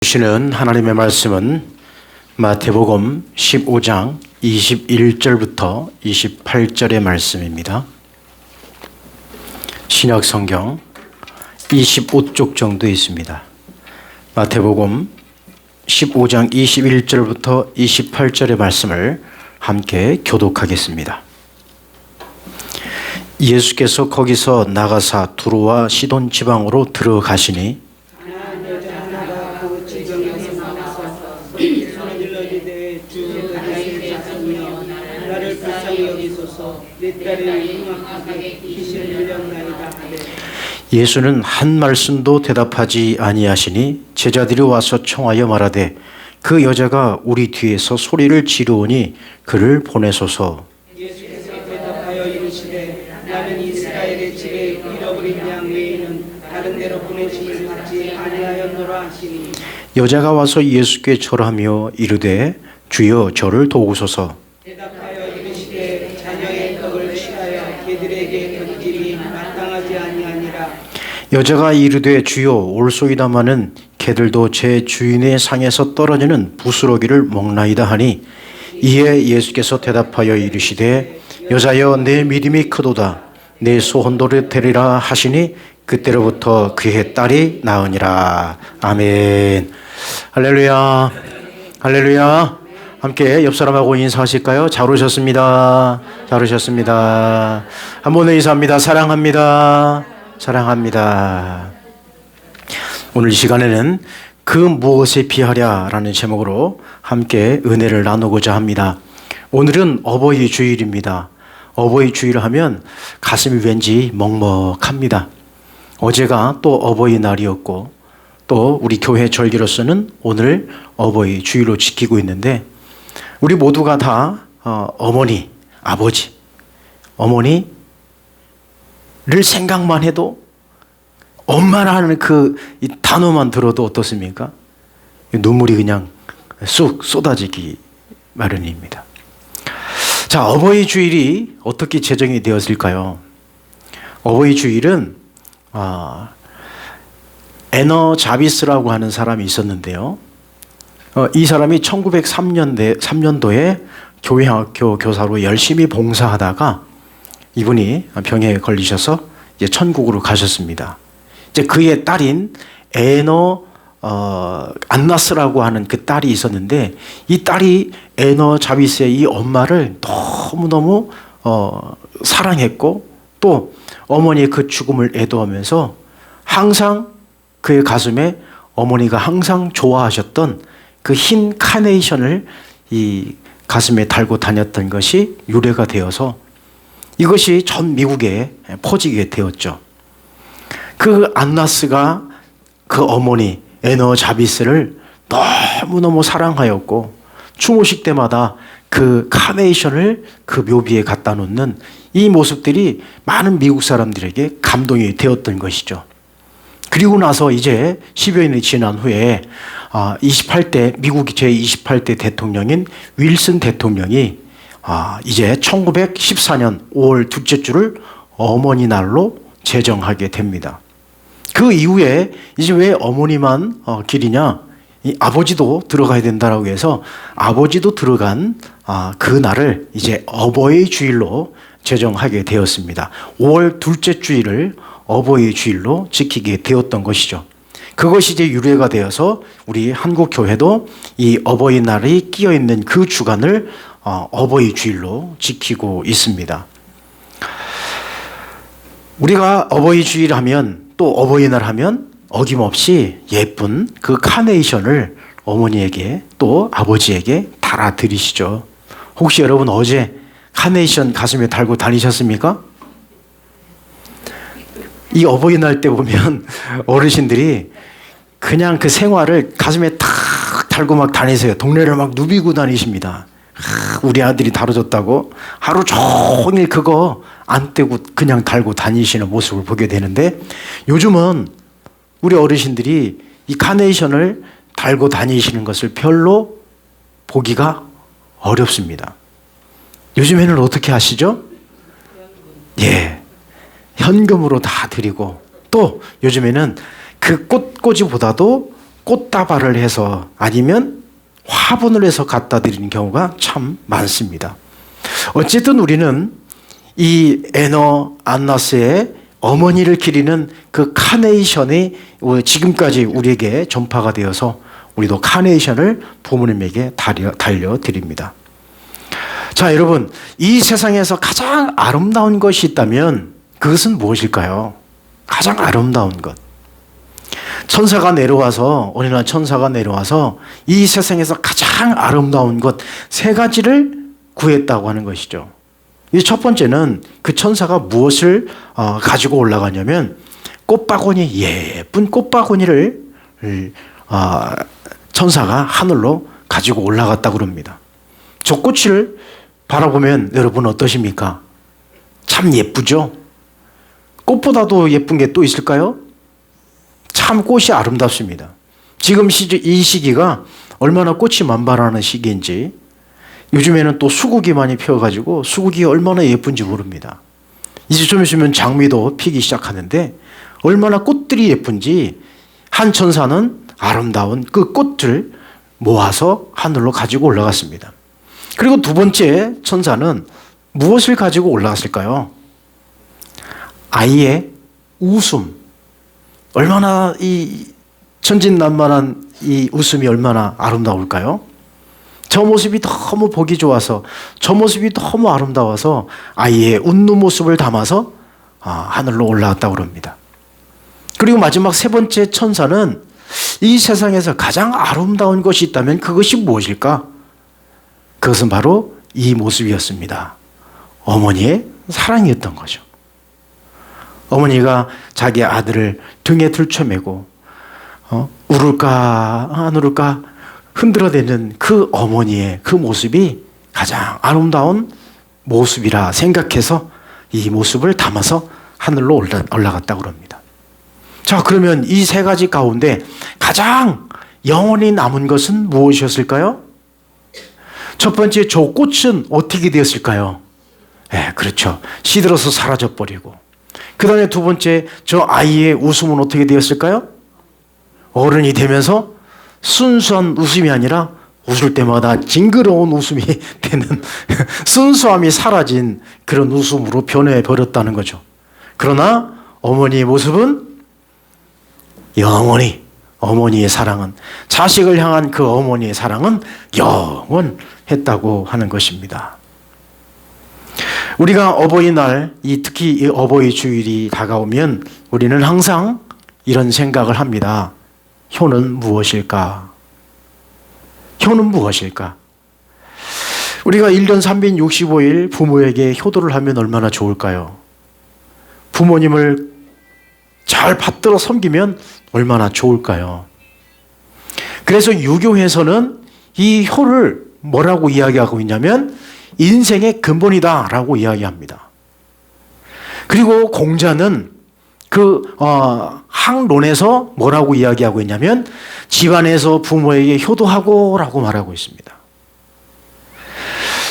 주시는 하나님의 말씀은 마태복음 15장 21절부터 28절의 말씀입니다. 신약성경 25쪽 정도 있습니다. 마태복음 15장 21절부터 28절의 말씀을 함께 교독하겠습니다. 예수께서 거기서 나가사 두로와 시돈 지방으로 들어가시니 예수는 한 말씀도 대답하지 아니하시니 제자들이 와서 청하여 말하되 그 여자가 우리 뒤에서 소리를 지르오니 그를 보내소서. 예수께서 대답하여 이르시되 나는 이스라엘의 집에 잃어버린 양 외에는 다른 데로 보내심을 받지 아니하였노라 하시니 여자가 와서 예수께 절하며 이르되 주여 저를 도우소서. 대답하여 이르시되 자녀의 떡을 취하여 개들에게 던짐이 마땅하지 아니하니라. 여자가 이르되 주여 올소이다마는 개들도 제 주인의 상에서 떨어지는 부스러기를 먹나이다 하니 이에 예수께서 대답하여 이르시되 여자여 내 믿음이 크도다 내 소원대로 되리라 하시니 그때로부터 그의 딸이 나으니라. 아멘. 할렐루야. 할렐루야. 함께 옆 사람하고 인사하실까요? 잘 오셨습니다. 잘 오셨습니다. 한 번 더 인사합니다. 사랑합니다. 사랑합니다. 오늘 이 시간에는 그 무엇에 비하랴라는 제목으로 함께 은혜를 나누고자 합니다. 오늘은 어버이 주일입니다. 어버이 주일을 하면 가슴이 왠지 먹먹합니다. 어제가 또 어버이날이었고 또 우리 교회 절기로서는 오늘 어버이 주일로 지키고 있는데 우리 모두가 다 어머니, 아버지, 어머니를 생각만 해도 엄마라는 이 단어만 들어도 어떻습니까? 눈물이 그냥 쑥 쏟아지기 마련입니다. 자, 어버이 주일이 어떻게 제정이 되었을까요? 어버이 주일은 에너 자비스라고 하는 사람이 있었는데요. 이 사람이 1903년도에 교회학교 교사로 열심히 봉사하다가 이분이 병에 걸리셔서 이제 천국으로 가셨습니다. 이제 그의 딸인 에너 안나스라고 하는 그 딸이 있었는데 이 딸이 에너 자비스의 이 엄마를 너무너무 사랑했고 또 어머니의 그 죽음을 애도하면서 항상 그의 가슴에 어머니가 항상 좋아하셨던 그 흰 카네이션을 이 가슴에 달고 다녔던 것이 유래가 되어서 이것이 전 미국에 퍼지게 되었죠. 그 안나스가 그 어머니 에너 자비스를 너무너무 사랑하였고 추모식 때마다 그 카네이션을 그 묘비에 갖다 놓는 이 모습들이 많은 미국 사람들에게 감동이 되었던 것이죠. 그리고 나서 이제 10여 년이 지난 후에 28대 미국 제28대 대통령인 윌슨 대통령이 이제 1914년 5월 둘째 주를 어머니 날로 제정하게 됩니다. 그 이후에 이제 왜 어머니만 길이냐? 이 아버지도 들어가야 된다라고 해서 아버지도 들어간 그 날을 이제 어버이 주일로 제정하게 되었습니다. 5월 둘째 주일을 어버이 주일로 지키게 되었던 것이죠. 그것이 이제 유래가 되어서 우리 한국 교회도 이 어버이날이 끼어 있는 그 주간을 어버이 주일로 지키고 있습니다. 우리가 어버이 주일 하면 또 어버이날 하면 어김없이 예쁜 그 카네이션을 어머니에게 또 아버지에게 달아드리시죠. 혹시 여러분 어제 카네이션 가슴에 달고 다니셨습니까? 이 어버이날 때 보면 어르신들이 그냥 그 생활을 가슴에 탁 달고 막 다니세요. 동네를 막 누비고 다니십니다. 우리 아들이 다뤄줬다고 하루 종일 그거 안 떼고 그냥 달고 다니시는 모습을 보게 되는데 요즘은 우리 어르신들이 이 카네이션을 달고 다니시는 것을 별로 보기가 어렵습니다. 요즘에는 어떻게 하시죠? 예, 현금으로 다 드리고 또 요즘에는 그 꽃꽂이보다도 꽃다발을 해서 아니면 화분을 해서 갖다 드리는 경우가 참 많습니다. 어쨌든 우리는 이 에너 안나스의 어머니를 기리는 그 카네이션이 지금까지 우리에게 전파가 되어서 우리도 카네이션을 부모님에게 달려드립니다. 자, 여러분, 이 세상에서 가장 아름다운 것이 있다면 그것은 무엇일까요? 가장 아름다운 것. 천사가 내려와서, 어느 날 천사가 내려와서 이 세상에서 가장 아름다운 것 세 가지를 구했다고 하는 것이죠. 이 첫 번째는 그 천사가 무엇을 가지고 올라가냐면 꽃바구니, 예쁜 꽃바구니를 천사가 하늘로 가지고 올라갔다고 그럽니다. 저 꽃을 바라보면 여러분 어떠십니까? 참 예쁘죠? 꽃보다도 예쁜 게 또 있을까요? 참 꽃이 아름답습니다. 지금 이 시기가 얼마나 꽃이 만발하는 시기인지, 요즘에는 또 수국이 많이 피어가지고 수국이 얼마나 예쁜지 모릅니다. 이제 좀 있으면 장미도 피기 시작하는데 얼마나 꽃들이 예쁜지 한 천사는 아름다운 그 꽃을 모아서 하늘로 가지고 올라갔습니다. 그리고 두 번째 천사는 무엇을 가지고 올라갔을까요? 아이의 웃음. 얼마나 이 천진난만한 이 웃음이 얼마나 아름다울까요? 저 모습이 너무 보기 좋아서, 저 모습이 너무 아름다워서 아이의 웃는 모습을 담아서 하늘로 올라갔다고 합니다. 그리고 마지막 세 번째 천사는 이 세상에서 가장 아름다운 것이 있다면 그것이 무엇일까? 그것은 바로 이 모습이었습니다. 어머니의 사랑이었던 거죠. 어머니가 자기 아들을 등에 들쳐매고 울을까 안 울을까 흔들어대는 그 어머니의 그 모습이 가장 아름다운 모습이라 생각해서 이 모습을 담아서 하늘로 올라갔다고 합니다. 자, 그러면 이 세 가지 가운데 가장 영원히 남은 것은 무엇이었을까요? 첫 번째, 저 꽃은 어떻게 되었을까요? 그렇죠. 시들어서 사라져버리고. 그 다음에 두 번째, 저 아이의 웃음은 어떻게 되었을까요? 어른이 되면서 순수한 웃음이 아니라 웃을 때마다 징그러운 웃음이 되는 순수함이 사라진 그런 웃음으로 변해버렸다는 거죠. 그러나 어머니의 모습은 영원히, 어머니의 사랑은, 자식을 향한 그 어머니의 사랑은 영원했다고 하는 것입니다. 우리가 어버이날, 특히 이 어버이 주일이 다가오면 우리는 항상 이런 생각을 합니다. 효는 무엇일까? 효는 무엇일까? 우리가 1년 365일 부모에게 효도를 하면 얼마나 좋을까요? 부모님을 잘 받들어 섬기면 얼마나 좋을까요? 그래서 유교에서는 이 효를 뭐라고 이야기하고 있냐면 인생의 근본이다라고 이야기합니다. 그리고 공자는 그 학론에서 뭐라고 이야기하고 있냐면 집안에서 부모에게 효도하고라고 말하고 있습니다.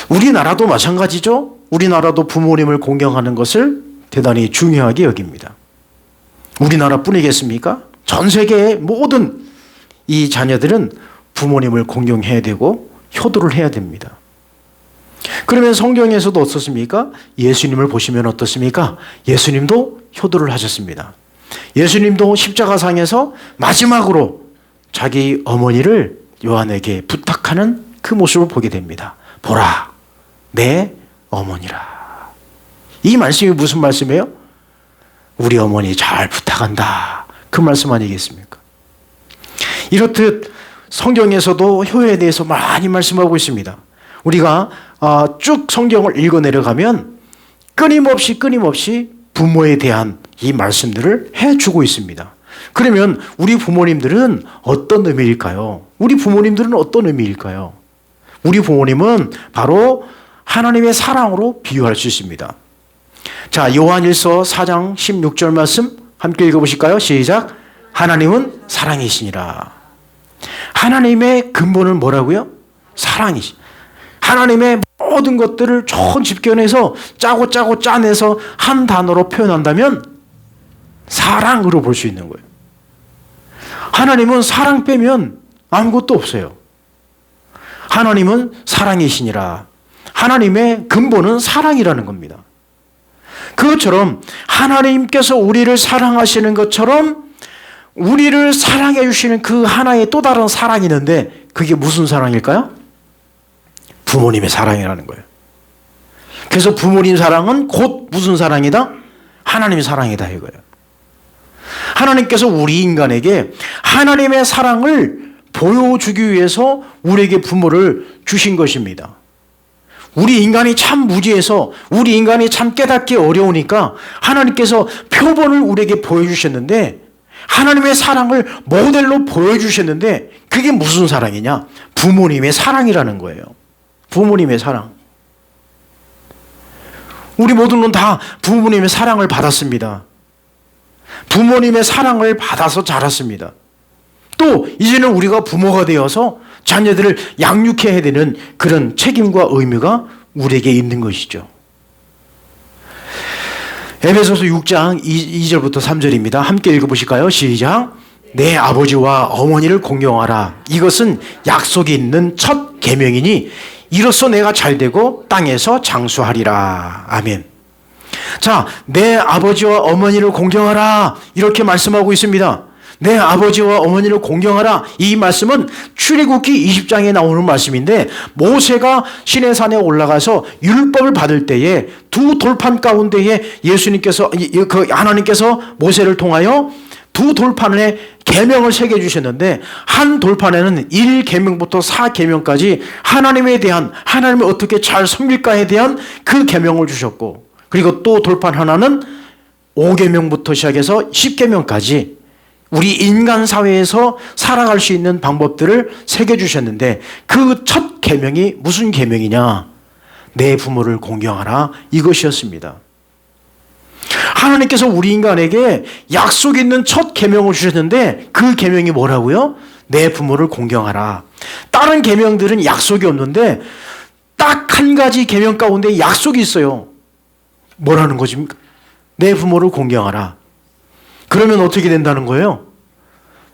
우리나라도 마찬가지죠. 우리나라도 부모님을 공경하는 것을 대단히 중요하게 여깁니다. 우리나라뿐이겠습니까? 전 세계의 모든 이 자녀들은 부모님을 공경해야 되고 효도를 해야 됩니다. 그러면 성경에서도 어떻습니까? 예수님을 보시면 어떻습니까? 예수님도 효도를 하셨습니다. 예수님도 십자가상에서 마지막으로 자기 어머니를 요한에게 부탁하는 그 모습을 보게 됩니다. 보라, 내 어머니라. 이 말씀이 무슨 말씀이에요? 우리 어머니 잘 부탁한다. 그 말씀 아니겠습니까? 이렇듯 성경에서도 효에 대해서 많이 말씀하고 있습니다. 우리가 쭉 성경을 읽어 내려가면 끊임없이 부모에 대한 이 말씀들을 해주고 있습니다. 그러면 우리 부모님들은 어떤 의미일까요? 우리 부모님들은 어떤 의미일까요? 우리 부모님은 바로 하나님의 사랑으로 비유할 수 있습니다. 자, 요한일서 4장 16절 말씀 함께 읽어보실까요? 시작. 하나님은 사랑이시니라. 하나님의 근본은 뭐라고요? 사랑이시. 하나님의 모든 것들을 총 집견해서 짜고 짜내서 한 단어로 표현한다면 사랑으로 볼 수 있는 거예요. 하나님은 사랑 빼면 아무것도 없어요. 하나님은 사랑이시니라. 하나님의 근본은 사랑이라는 겁니다. 그것처럼 하나님께서 우리를 사랑하시는 것처럼 우리를 사랑해 주시는 그 하나의 또 다른 사랑이 있는데 그게 무슨 사랑일까요? 부모님의 사랑이라는 거예요. 그래서 부모님 사랑은 곧 무슨 사랑이다? 하나님의 사랑이다 이거예요. 하나님께서 우리 인간에게 하나님의 사랑을 보여주기 위해서 우리에게 부모를 주신 것입니다. 우리 인간이 참 무지해서 우리 인간이 참 깨닫기 어려우니까 하나님께서 표본을 우리에게 보여주셨는데 하나님의 사랑을 모델로 보여주셨는데 그게 무슨 사랑이냐? 부모님의 사랑이라는 거예요. 부모님의 사랑. 우리 모두는 다 부모님의 사랑을 받았습니다. 부모님의 사랑을 받아서 자랐습니다. 또 이제는 우리가 부모가 되어서 자녀들을 양육해야 되는 그런 책임과 의무가 우리에게 있는 것이죠. 에베소서 6장 2절부터 3절입니다. 함께 읽어보실까요? 시작. 내 아버지와 어머니를 공경하라. 이것은 약속이 있는 첫 계명이니 이로써 내가 잘되고 땅에서 장수하리라. 아멘. 자, 내 아버지와 어머니를 공경하라. 이렇게 말씀하고 있습니다. 내 아버지와 어머니를 공경하라. 이 말씀은 출애굽기 20장에 나오는 말씀인데 모세가 시내산에 올라가서 율법을 받을 때에 두 돌판 가운데에 하나님께서 모세를 통하여 두 돌판에 계명을 새겨 주셨는데 한 돌판에는 1계명부터 4계명까지 하나님에 대한 하나님을 어떻게 잘 섬길까에 대한 그 계명을 주셨고 그리고 또 돌판 하나는 5계명부터 시작해서 10계명까지 우리 인간 사회에서 살아갈 수 있는 방법들을 새겨주셨는데 그 첫 계명이 무슨 계명이냐? 내 부모를 공경하라 이것이었습니다. 하나님께서 우리 인간에게 약속 있는 첫 계명을 주셨는데 그 계명이 뭐라고요? 내 부모를 공경하라. 다른 계명들은 약속이 없는데 딱 한 가지 계명 가운데 약속이 있어요. 뭐라는 것입니까? 내 부모를 공경하라. 그러면 어떻게 된다는 거예요?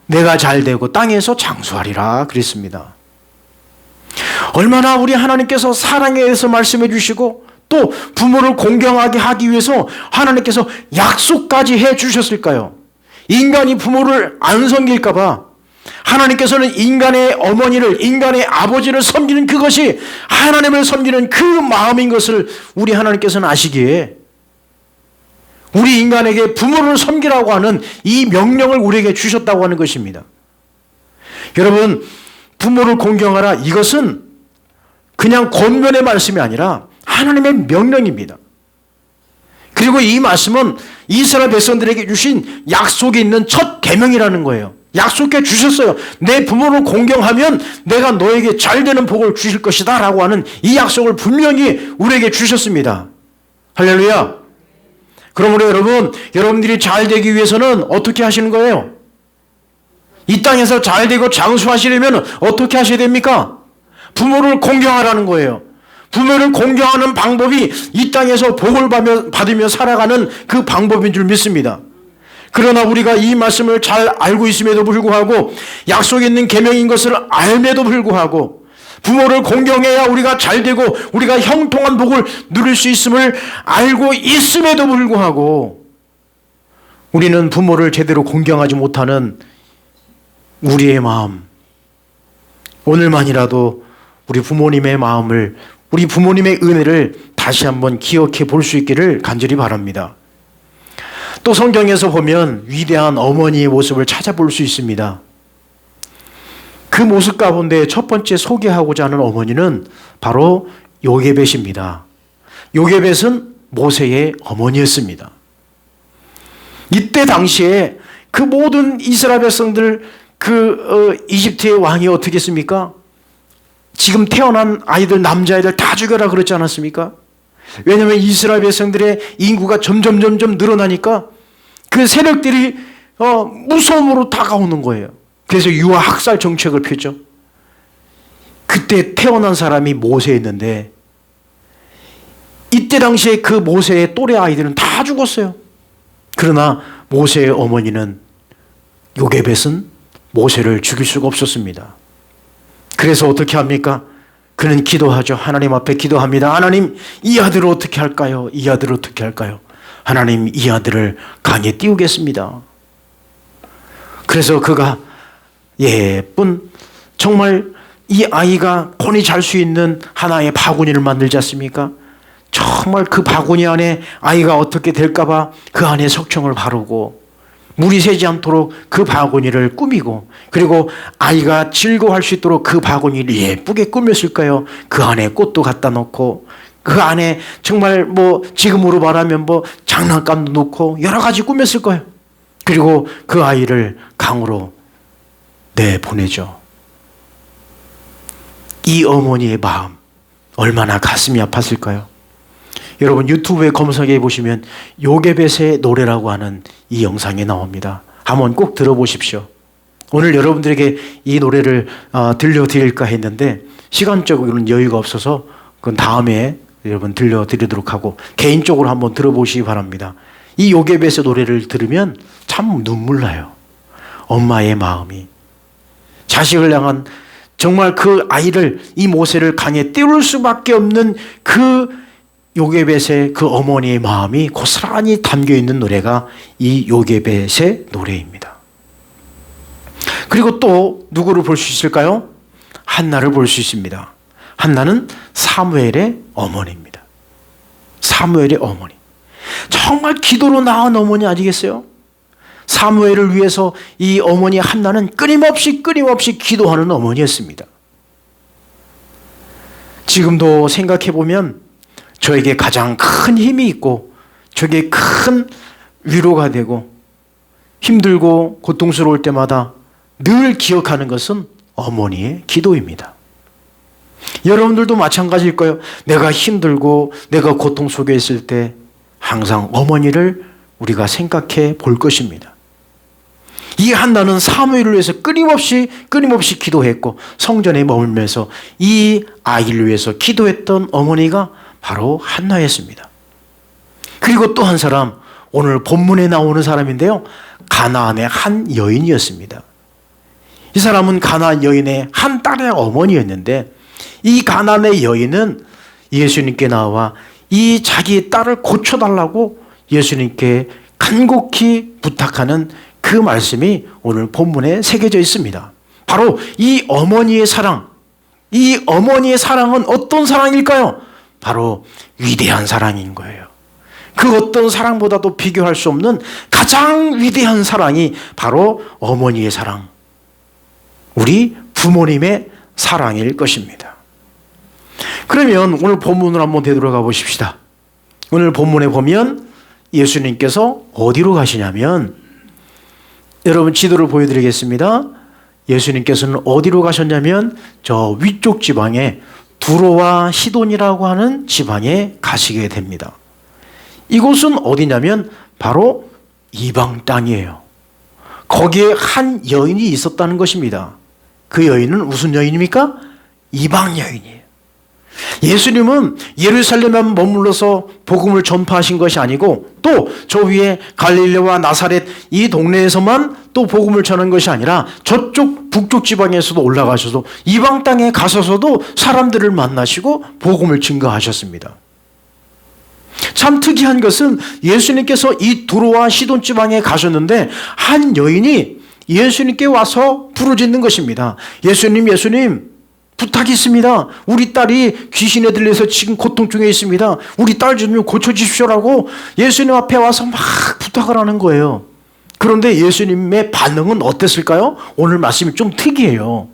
내가 잘되고 땅에서 장수하리라 그랬습니다. 얼마나 우리 하나님께서 사랑에 대해서 말씀해 주시고 또 부모를 공경하게 하기 위해서 하나님께서 약속까지 해 주셨을까요? 인간이 부모를 안 섬길까 봐 하나님께서는 인간의 어머니를 인간의 아버지를 섬기는 그것이 하나님을 섬기는 그 마음인 것을 우리 하나님께서는 아시기에 우리 인간에게 부모를 섬기라고 하는 이 명령을 우리에게 주셨다고 하는 것입니다. 여러분, 부모를 공경하라 이것은 그냥 권면의 말씀이 아니라 하나님의 명령입니다. 그리고 이 말씀은 이스라엘 백성들에게 주신 약속이 있는 첫 계명이라는 거예요. 약속해 주셨어요. 내 부모를 공경하면 내가 너에게 잘되는 복을 주실 것이다 라고 하는 이 약속을 분명히 우리에게 주셨습니다. 할렐루야. 그러므로 여러분들이 잘 되기 위해서는 어떻게 하시는 거예요? 이 땅에서 잘 되고 장수하시려면 어떻게 하셔야 됩니까? 부모를 공경하라는 거예요. 부모를 공경하는 방법이 이 땅에서 복을 받으며 살아가는 그 방법인 줄 믿습니다. 그러나 우리가 이 말씀을 잘 알고 있음에도 불구하고 약속 있는 계명인 것을 알매도 불구하고 부모를 공경해야 우리가 잘되고 우리가 형통한 복을 누릴 수 있음을 알고 있음에도 불구하고 우리는 부모를 제대로 공경하지 못하는 우리의 마음, 오늘만이라도 우리 부모님의 마음을, 우리 부모님의 은혜를 다시 한번 기억해 볼 수 있기를 간절히 바랍니다. 또 성경에서 보면 위대한 어머니의 모습을 찾아볼 수 있습니다. 그 모습 가운데 첫 번째 소개하고자 하는 어머니는 바로 요게벳입니다. 요게벳은 모세의 어머니였습니다. 이때 당시에 그 모든 이스라엘 백성들 이집트의 왕이 어떻게 했습니까? 지금 태어난 아이들, 남자아이들 다 죽여라 그러지 않았습니까? 왜냐하면 이스라엘 백성들의 인구가 점점 늘어나니까 그 세력들이 무서움으로 다가오는 거예요. 그래서 유아 학살 정책을 폈죠. 그때 태어난 사람이 모세였는데 이때 당시에 그 모세의 또래 아이들은 다 죽었어요. 그러나 모세의 어머니는 요게벳은 모세를 죽일 수가 없었습니다. 그래서 어떻게 합니까? 그는 기도하죠. 하나님 앞에 기도합니다. 하나님, 이 아들을 어떻게 할까요? 이 아들을 어떻게 할까요? 하나님, 이 아들을 강에 띄우겠습니다. 그래서 그가 예쁜, 정말 이 아이가 곤히 잘 수 있는 하나의 바구니를 만들지 않습니까? 정말 그 바구니 안에 아이가 어떻게 될까봐 그 안에 석청을 바르고 물이 새지 않도록 그 바구니를 꾸미고, 그리고 아이가 즐거워할 수 있도록 그 바구니를 예쁘게 꾸몄을까요? 그 안에 꽃도 갖다 놓고, 그 안에 정말 지금으로 말하면 장난감도 놓고 여러 가지 꾸몄을 거예요. 그리고 그 아이를 강으로 내보내죠. 이 어머니의 마음, 얼마나 가슴이 아팠을까요? 여러분, 유튜브에 검색해 보시면 요게벳의 노래라고 하는 이 영상이 나옵니다. 한번 꼭 들어보십시오. 오늘 여러분들에게 이 노래를 들려드릴까 했는데 시간적으로는 여유가 없어서 그건 다음에 여러분 들려드리도록 하고, 개인적으로 한번 들어보시기 바랍니다. 이 요게벳의 노래를 들으면 참 눈물 나요. 엄마의 마음이, 자식을 향한, 정말 그 아이를, 이 모세를 강에 띄울 수밖에 없는 그 요게벳의 그 어머니의 마음이 고스란히 담겨있는 노래가 이 요게벳의 노래입니다. 그리고 또 누구를 볼 수 있을까요? 한나를 볼 수 있습니다. 한나는 사무엘의 어머니입니다. 사무엘의 어머니. 정말 기도로 낳은 어머니 아니겠어요? 사무엘을 위해서 이 어머니 한나는 끊임없이 기도하는 어머니였습니다. 지금도 생각해 보면 저에게 가장 큰 힘이 있고 저에게 큰 위로가 되고, 힘들고 고통스러울 때마다 늘 기억하는 것은 어머니의 기도입니다. 여러분들도 마찬가지일 거예요. 내가 힘들고 내가 고통 속에 있을 때 항상 어머니를 우리가 생각해 볼 것입니다. 이 한나는 사무엘을 위해서 끊임없이 기도했고, 성전에 머물면서 이 아이를 위해서 기도했던 어머니가 바로 한나였습니다. 그리고 또 한 사람, 오늘 본문에 나오는 사람인데요, 가나안의 한 여인이었습니다. 이 사람은 가나안 여인의 한 딸의 어머니였는데, 이 가나안의 여인은 예수님께 나와 이 자기 딸을 고쳐달라고 예수님께 간곡히 부탁하는 그 말씀이 오늘 본문에 새겨져 있습니다. 바로 이 어머니의 사랑, 이 어머니의 사랑은 어떤 사랑일까요? 바로 위대한 사랑인 거예요. 그 어떤 사랑보다도 비교할 수 없는 가장 위대한 사랑이 바로 어머니의 사랑, 우리 부모님의 사랑일 것입니다. 그러면 오늘 본문으로 한번 되돌아가 보십시다. 오늘 본문에 보면 예수님께서 어디로 가시냐면, 여러분 지도를 보여드리겠습니다. 예수님께서는 어디로 가셨냐면 저 위쪽 지방에 두로와 시돈이라고 하는 지방에 가시게 됩니다. 이곳은 어디냐면 바로 이방 땅이에요. 거기에 한 여인이 있었다는 것입니다. 그 여인은 무슨 여인입니까? 이방 여인이에요. 예수님은 예루살렘에 머물러서 복음을 전파하신 것이 아니고, 또 저 위에 갈릴레와 나사렛 이 동네에서만 또 복음을 전한 것이 아니라 저쪽 북쪽 지방에서도 올라가셔서 이방 땅에 가셔서도 사람들을 만나시고 복음을 증거하셨습니다. 참 특이한 것은 예수님께서 이 두로와 시돈 지방에 가셨는데 한 여인이 예수님께 와서 부르짖는 것입니다. 예수님, 부탁이 있습니다. 우리 딸이 귀신에 들려서 지금 고통 중에 있습니다. 우리 딸 좀 고쳐주십시오라고 예수님 앞에 와서 막 부탁을 하는 거예요. 그런데 예수님의 반응은 어땠을까요? 오늘 말씀이 좀 특이해요.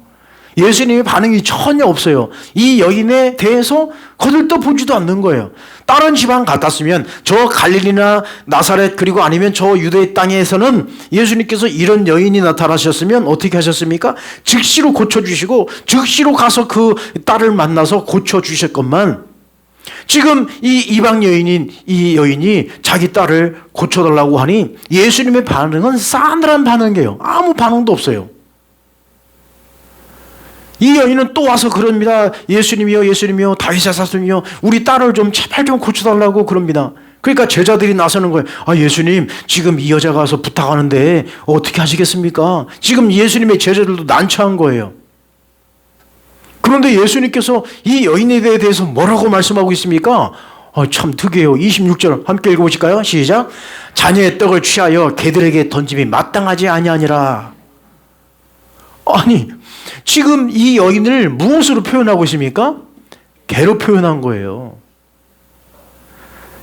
예수님의 반응이 전혀 없어요. 이 여인에 대해서 거들떠보지도 않는 거예요. 다른 지방 같았으면 저 갈릴리나 나사렛 그리고 아니면 저 유대 땅에서는 예수님께서 이런 여인이 나타나셨으면 어떻게 하셨습니까? 즉시로 고쳐주시고 즉시로 가서 그 딸을 만나서 고쳐주셨건만, 지금 이 이방 여인인 이 여인이 자기 딸을 고쳐달라고 하니 예수님의 반응은 싸늘한 반응이에요. 아무 반응도 없어요. 이 여인은 또 와서 그럽니다. 예수님이요 다윗의 사슴이요, 우리 딸을 좀 제발 좀 고쳐달라고 그럽니다. 그러니까 제자들이 나서는 거예요. 아, 예수님, 지금 이 여자가 와서 부탁하는데 어떻게 하시겠습니까? 지금 예수님의 제자들도 난처한 거예요. 그런데 예수님께서 이 여인에 대해서 뭐라고 말씀하고 있습니까? 참 특이해요. 26절 함께 읽어보실까요? 시작. 자녀의 떡을 취하여 개들에게 던짐이 마땅하지 아니하니라. 아니, 지금 이 여인을 무엇으로 표현하고 있습니까? 개로 표현한 거예요.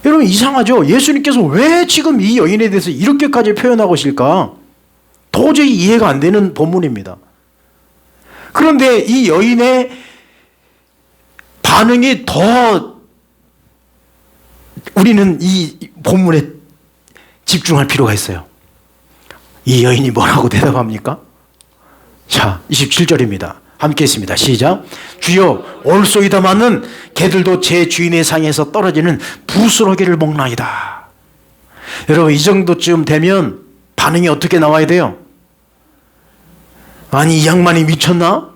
여러분, 이상하죠? 예수님께서 왜 지금 이 여인에 대해서 이렇게까지 표현하고 계실까? 도저히 이해가 안 되는 본문입니다. 그런데 이 여인의 반응이 더 우리는 이 본문에 집중할 필요가 있어요. 이 여인이 뭐라고 대답합니까? 자, 27절입니다. 함께 했습니다. 시작. 주여, 올소이다마는 개들도 제 주인의 상에서 떨어지는 부스러기를 먹나이다. 여러분, 이 정도쯤 되면 반응이 어떻게 나와야 돼요? 아니, 이 양반이 미쳤나?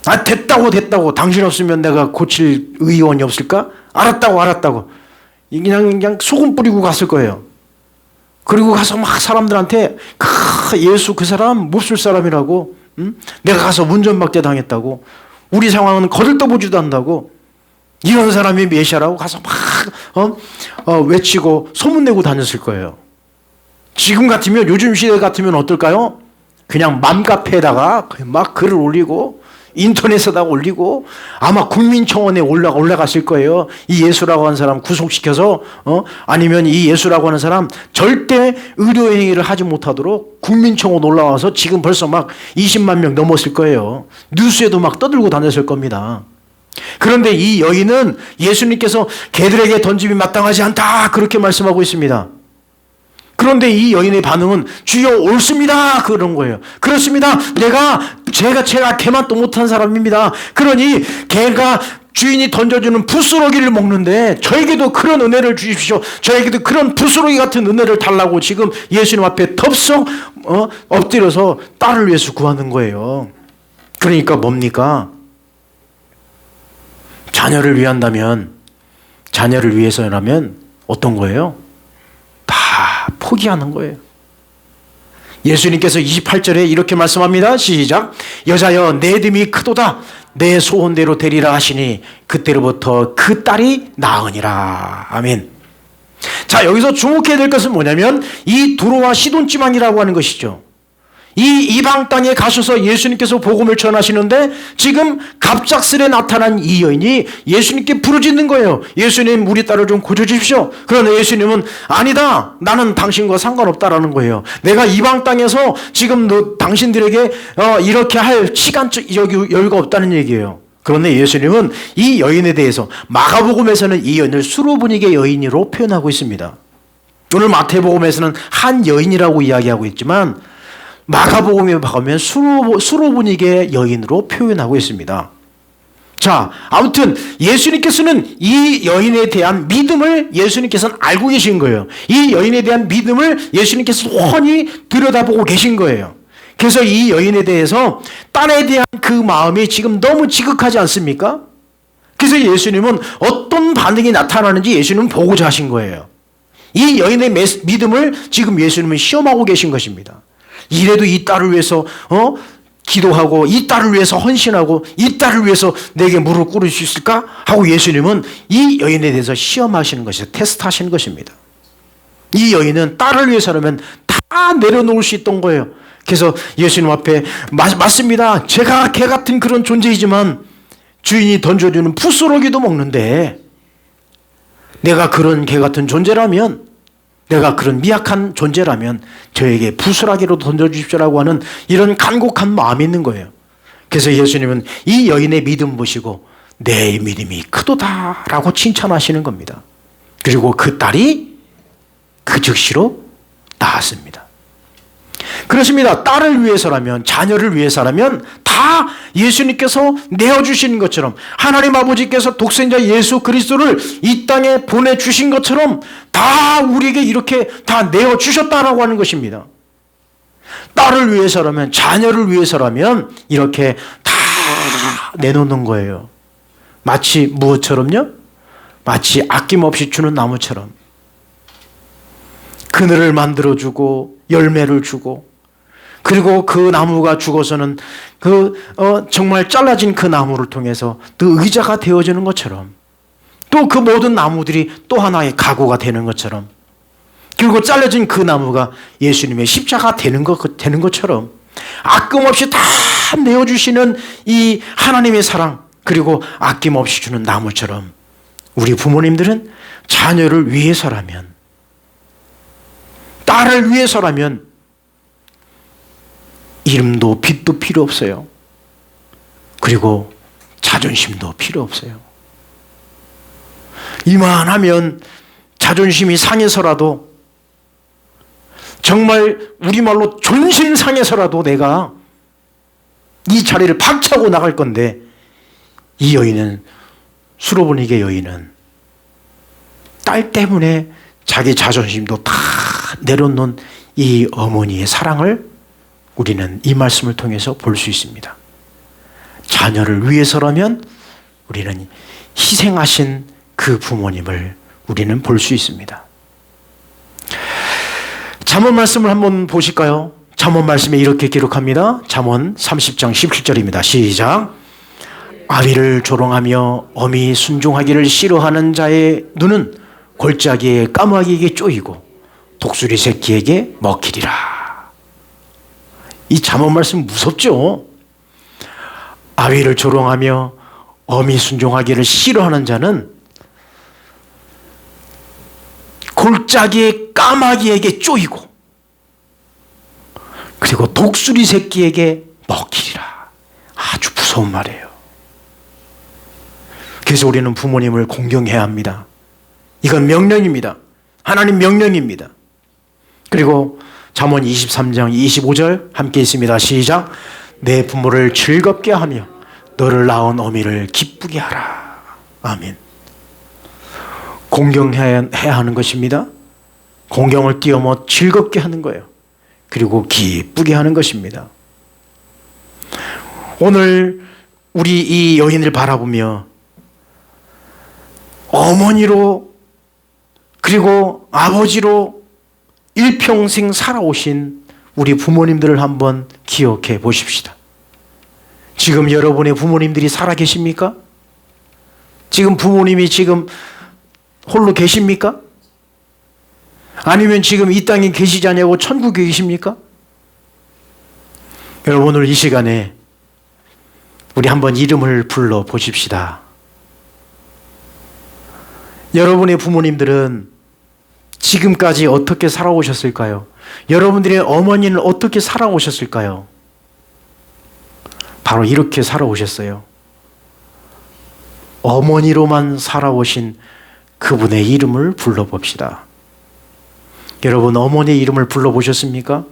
아, 됐다고. 당신 없으면 내가 고칠 의원이 없을까? 알았다고. 그냥 소금 뿌리고 갔을 거예요. 그리고 가서 막 사람들한테 예수 그 사람 몹쓸 사람이라고, 응? 내가 가서 문전박대 당했다고, 우리 상황은 거들떠보지도 않는다고, 이런 사람이 메시아라고 가서 막 외치고 소문내고 다녔을 거예요. 지금 같으면, 요즘 시대 같으면 어떨까요? 그냥 맘카페에다가 막 글을 올리고 인터넷에다가 올리고 아마 국민청원에 올라갔을 거예요. 이 예수라고 하는 사람 구속시켜서 아니면 이 예수라고 하는 사람 절대 의료행위를 하지 못하도록 국민청원 올라와서 지금 벌써 막 20만 명 넘었을 거예요. 뉴스에도 막 떠들고 다녔을 겁니다. 그런데 이 여인은 예수님께서 개들에게 던짐이 마땅하지 않다 그렇게 말씀하고 있습니다. 그런데 이 여인의 반응은 주여 옳습니다 그런 거예요. 그렇습니다. 제가 개맛도 못한 사람입니다. 그러니 개가 주인이 던져주는 부스러기를 먹는데 저에게도 그런 은혜를 주십시오. 저에게도 그런 부스러기 같은 은혜를 달라고 지금 예수님 앞에 덥석 엎드려서 딸을 위해서 구하는 거예요. 그러니까 뭡니까? 자녀를 위해서라면 어떤 거예요? 다 포기하는 거예요. 예수님께서 28절에 이렇게 말씀합니다. 시작. 여자여 내 됨이 크도다. 내 소원대로 되리라 하시니 그때로부터 그 딸이 나으니라. 아멘. 자, 여기서 주목해야 될 것은 뭐냐면 이 두로와 시돈 지방이라고 하는 것이죠. 이 이방 땅에 가셔서 예수님께서 복음을 전하시는데 지금 갑작스레 나타난 이 여인이 예수님께 부르짖는 거예요. 예수님, 우리 딸을 좀 고쳐주십시오. 그러나 예수님은 아니다. 나는 당신과 상관없다라는 거예요. 내가 이방 땅에서 지금 당신들에게 이렇게 할 시간적 여유가 없다는 얘기예요. 그런데 예수님은 이 여인에 대해서 마가복음에서는 이 여인을 수로분익의 여인으로 표현하고 있습니다. 오늘 마태복음에서는 한 여인이라고 이야기하고 있지만 마가복음에 보면 수로분익의 여인으로 표현하고 있습니다. 자, 아무튼 예수님께서는 이 여인에 대한 믿음을 예수님께서는 알고 계신 거예요. 이 여인에 대한 믿음을 예수님께서 훤히 들여다보고 계신 거예요. 그래서 이 여인에 대해서 딸에 대한 그 마음이 지금 너무 지극하지 않습니까? 그래서 예수님은 어떤 반응이 나타나는지 예수님은 보고자 하신 거예요. 이 여인의 믿음을 지금 예수님은 시험하고 계신 것입니다. 이래도 이 딸을 위해서 기도하고 이 딸을 위해서 헌신하고 이 딸을 위해서 내게 무릎 꿇을 수 있을까? 하고 예수님은 이 여인에 대해서 시험하시는 것이죠. 테스트하시는 것입니다. 이 여인은 딸을 위해서라면 다 내려놓을 수 있던 거예요. 그래서 예수님 앞에 맞습니다. 제가 개 같은 그런 존재이지만 주인이 던져주는 부스러기도 먹는데 내가 그런 개 같은 존재라면, 내가 그런 미약한 존재라면 저에게 부스러기로 던져주십시오라고 하는 이런 간곡한 마음이 있는 거예요. 그래서 예수님은 이 여인의 믿음 보시고 내 믿음이 크도다라고 칭찬하시는 겁니다. 그리고 그 딸이 그 즉시로 나았습니다. 그렇습니다. 딸을 위해서라면, 자녀를 위해서라면 다 예수님께서 내어주시는 것처럼, 하나님 아버지께서 독생자 예수 그리스도를 이 땅에 보내주신 것처럼 다 우리에게 이렇게 다 내어주셨다라고 하는 것입니다. 딸을 위해서라면, 자녀를 위해서라면 이렇게 다 내놓는 거예요. 마치 무엇처럼요? 마치 아낌없이 주는 나무처럼 그늘을 만들어주고 열매를 주고, 그리고 그 나무가 죽어서는 정말 잘라진 그 나무를 통해서 또 의자가 되어주는 것처럼, 또 그 모든 나무들이 또 하나의 가구가 되는 것처럼, 그리고 잘라진 그 나무가 예수님의 십자가 되는 것처럼 아낌없이 다 내어주시는 이 하나님의 사랑, 그리고 아낌없이 주는 나무처럼 우리 부모님들은 자녀를 위해서라면, 딸을 위해서라면 이름도 빚도 필요 없어요. 그리고 자존심도 필요 없어요. 이만하면 자존심이 상해서라도, 정말 우리말로 존심 상해서라도 내가 이 자리를 박차고 나갈 건데, 이 여인은, 수로보니게 여인은 딸 때문에 자기 자존심도 다 내려놓은 이 어머니의 사랑을 우리는 이 말씀을 통해서 볼 수 있습니다. 자녀를 위해서라면 우리는 희생하신 그 부모님을 우리는 볼 수 있습니다. 잠언 말씀을 한번 보실까요? 잠언 말씀에 이렇게 기록합니다. 잠언 30장 17절입니다. 시작. 아비를 조롱하며 어미 순종하기를 싫어하는 자의 눈은 골짜기에 까마귀에게 쪼이고 독수리 새끼에게 먹히리라. 이 잠언 말씀 무섭죠? 아비를 조롱하며 어미 순종하기를 싫어하는 자는 골짜기에 까마귀에게 쪼이고, 그리고 독수리 새끼에게 먹히리라. 아주 무서운 말이에요. 그래서 우리는 부모님을 공경해야 합니다. 이건 명령입니다. 하나님 명령입니다. 그리고 잠언 23장 25절 함께 있습니다. 시작. 내 부모를 즐겁게 하며 너를 낳은 어미를 기쁘게 하라. 아멘. 공경해야 하는 것입니다. 공경을 뛰어넘어 즐겁게 하는 거예요. 그리고 기쁘게 하는 것입니다. 오늘 우리 이 여인을 바라보며 어머니로, 그리고 아버지로 일평생 살아오신 우리 부모님들을 한번 기억해 보십시다. 지금 여러분의 부모님들이 살아 계십니까? 지금 부모님이 지금 홀로 계십니까? 아니면 지금 이 땅에 계시지 않냐고 천국에 계십니까? 여러분, 오늘 이 시간에 우리 한번 이름을 불러 보십시다. 여러분의 부모님들은 지금까지 어떻게 살아오셨을까요? 여러분들의 어머니는 어떻게 살아오셨을까요? 바로 이렇게 살아오셨어요. 어머니로만 살아오신 그분의 이름을 불러봅시다. 여러분, 어머니의 이름을 불러보셨습니까?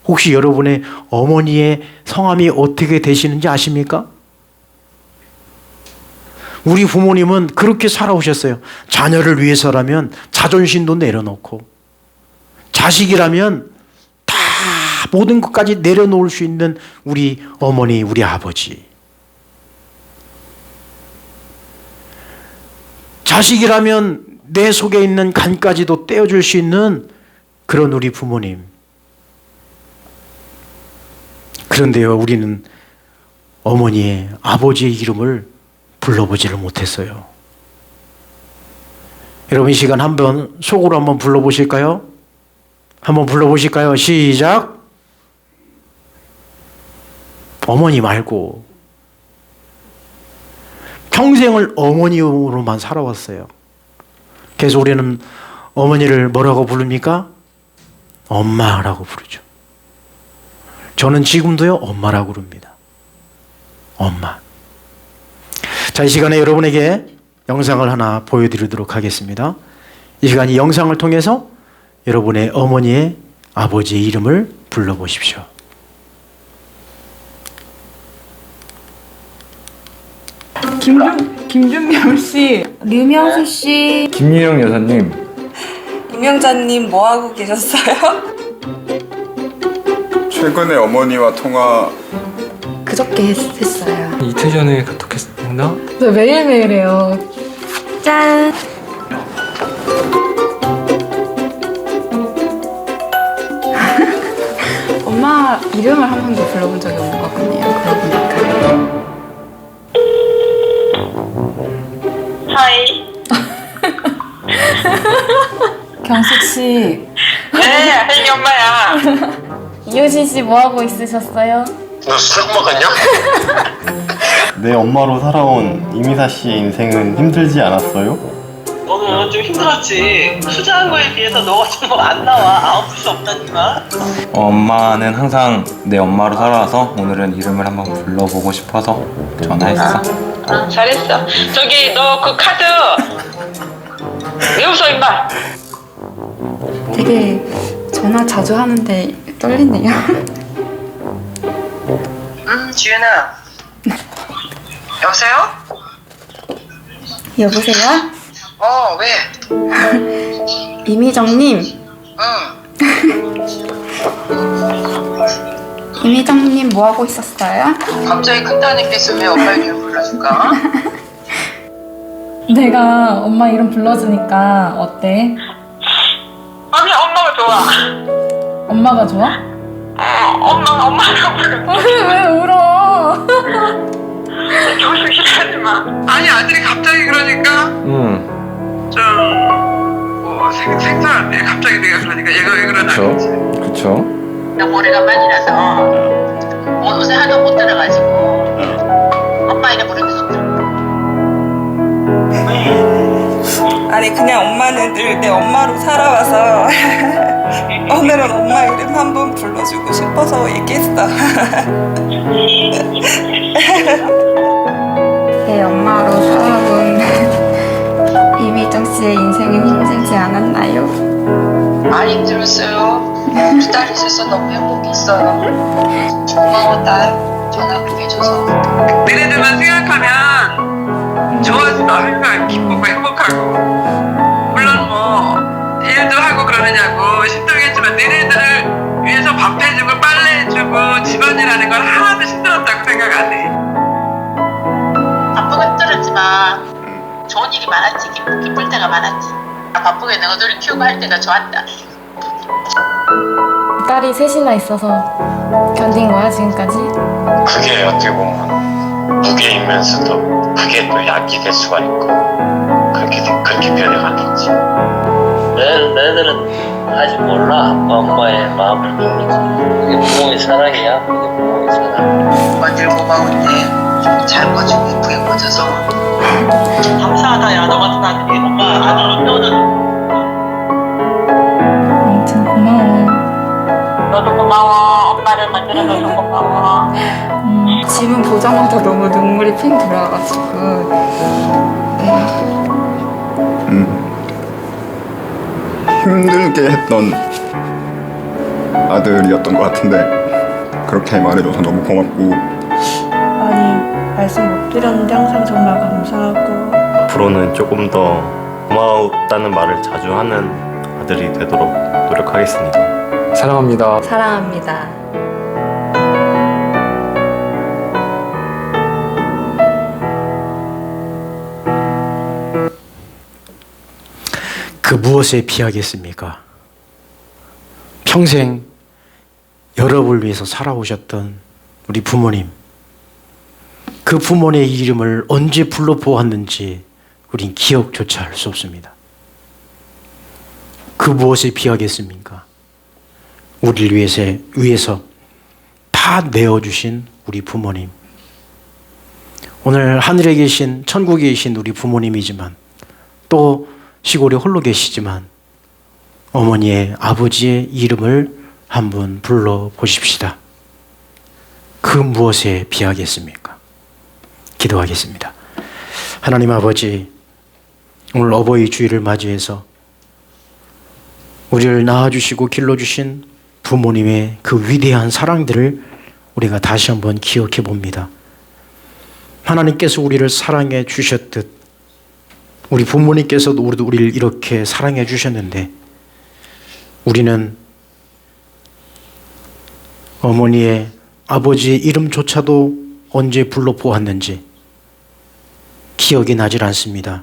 혹시 여러분의 어머니의 성함이 어떻게 되시는지 아십니까? 우리 부모님은 그렇게 살아오셨어요. 자녀를 위해서라면 자존심도 내려놓고, 자식이라면 다 모든 것까지 내려놓을 수 있는 우리 어머니, 우리 아버지. 자식이라면 내 속에 있는 간까지도 떼어줄 수 있는 그런 우리 부모님. 그런데요, 우리는 어머니의, 아버지의 이름을 불러보지를 못했어요. 여러분, 이 시간 한번 속으로 한번 불러보실까요? 한번 불러보실까요? 시작. 어머니 말고 평생을 어머니로만 살아왔어요. 그래서 우리는 어머니를 뭐라고 부릅니까? 엄마라고 부르죠. 저는 지금도요, 엄마라고 부릅니다. 엄마. 자, 이 시간에 여러분에게 영상을 하나 보여드리도록 하겠습니다. 이 시간 이 영상을 통해서 여러분의 어머니의, 아버지의 이름을 불러보십시오. 김준명 씨, 류명수 씨, 김유영 여사님, 임영자님 뭐 하고 계셨어요? 최근에 어머니와 통화. 그저께 했어요. 이틀 전에 카톡했나? 저 매일매일 해요. 짠. 엄마 이름을 한 번도 불러본 적이 없는 것 같네요. 그러고 보니까. 하이. 경숙 씨, 네, 혜인이 엄마야. 이효진 씨 뭐 하고 있으셨어요? 너 술 먹었냐? 내 엄마로 살아온 이미사 씨의 인생은 힘들지 않았어요? 너는 좀 힘들었지. 투자한 거에 비해서 너가 좀 안 나와. 아웃풋이 없다니까. 엄마는 항상 내 엄마로 살아와서 오늘은 이름을 한번 불러보고 싶어서 전화했어. 잘했어. 저기 너 그 카드 왜 웃어 임마? 되게 전화 자주 하는데 떨리네요. 지윤아. 여보세요? 여보세요? 왜? 이미정님. 응. 이미정님 뭐 하고 있었어요? 갑자기 큰따님께서 왜 엄마 이름 불러줄까? 내가 엄마 이름 불러주니까 어때? 아니 엄마가 좋아. 엄마가 좋아? 엄마가 불러. 왜 울어? 교수 싫어하지 마. 아니 아들이 갑자기 그러니까 좀뭐 생소한데 갑자기 내가 그러니까 얘가 왜 그러나 그러지. 그쵸? 나 오래간만이라서 옷에 하도 못 들어가지고 엄마 이름 부르면서 아니 그냥 엄마는 늘 내 엄마로 살아와서 오늘은 엄마 이름 한번 불러주고 싶어서 얘기했어. 내 엄마로 살아온 이미정 씨의 인생은 힘들지 않았나요? 많이 힘들었어요. 두 딸 있어서 너무 행복했어요. 고마워 딸 전화 해줘서. 너네들만 생각하면 좋아서 항상 기쁘고 행복하고 물론 뭐 일도 하고 그러느냐고 힘들겠지만 너네들을 위해서 밥 해주고 빨래 해주고 집안일하는 건 하나도 힘들었다고 생각 안 해. 바쁘고 힘들었지만 좋은 일이 많았지. 기쁠 때가 많았지. 바쁘게 너희들 키우고 할 때가 좋았다. 딸이 셋이나 있어서 견딘 거야 지금까지? 그게 어떻게 보면 무게이면서도 그게 또 약이 될 수가 있고 그렇게 변해가겠지. 너희들은 아직 몰라. 엄마의 마음을 모르지. 그게 부모의 사랑이야. 그게 부모의 사랑. 완전 고마운데 잘 커주고 이쁘게 커져서 감사하다. 야 너 같은 아들이 엄마 아들로 키워줘서. 아무튼 고마워. 너도 고마워. 엄마를 만들어줘서 고마워. 지문 보자마자 너무 눈물이 핑 돌아가지고 힘들게 했던 아들이었던 것 같은데 그렇게 말해줘서 너무 고맙고 많이 말씀 못 드렸는데 항상 정말 감사하고 앞으로는 조금 더 고마웠다는 말을 자주 하는 아들이 되도록 노력하겠습니다. 사랑합니다. 사랑합니다. 그 무엇에 비하겠습니까? 평생 여러분을 위해서 살아오셨던 우리 부모님, 그 부모님의 이름을 언제 불러보았는지 우린 기억조차 할 수 없습니다. 그 무엇에 비하겠습니까? 우리를 위해서 다 내어주신 우리 부모님. 오늘 하늘에 계신, 천국에 계신 우리 부모님이지만 또 시골에 홀로 계시지만 어머니의 아버지의 이름을 한번 불러보십시다. 그 무엇에 비하겠습니까? 기도하겠습니다. 하나님 아버지, 오늘 어버이 주일을 맞이해서 우리를 낳아주시고 길러주신 부모님의 그 위대한 사랑들을 우리가 다시 한번 기억해 봅니다. 하나님께서 우리를 사랑해 주셨듯 우리 부모님께서도 우리를 이렇게 사랑해 주셨는데 우리는 어머니의 아버지의 이름조차도 언제 불러보았는지 기억이 나질 않습니다.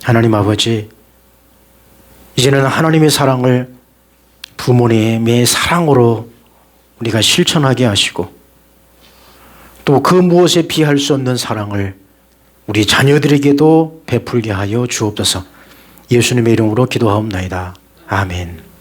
하나님 아버지, 이제는 하나님의 사랑을 부모님의 사랑으로 우리가 실천하게 하시고 또 그 무엇에 비할 수 없는 사랑을 우리 자녀들에게도 베풀게 하여 주옵소서. 예수님의 이름으로 기도하옵나이다. 아멘.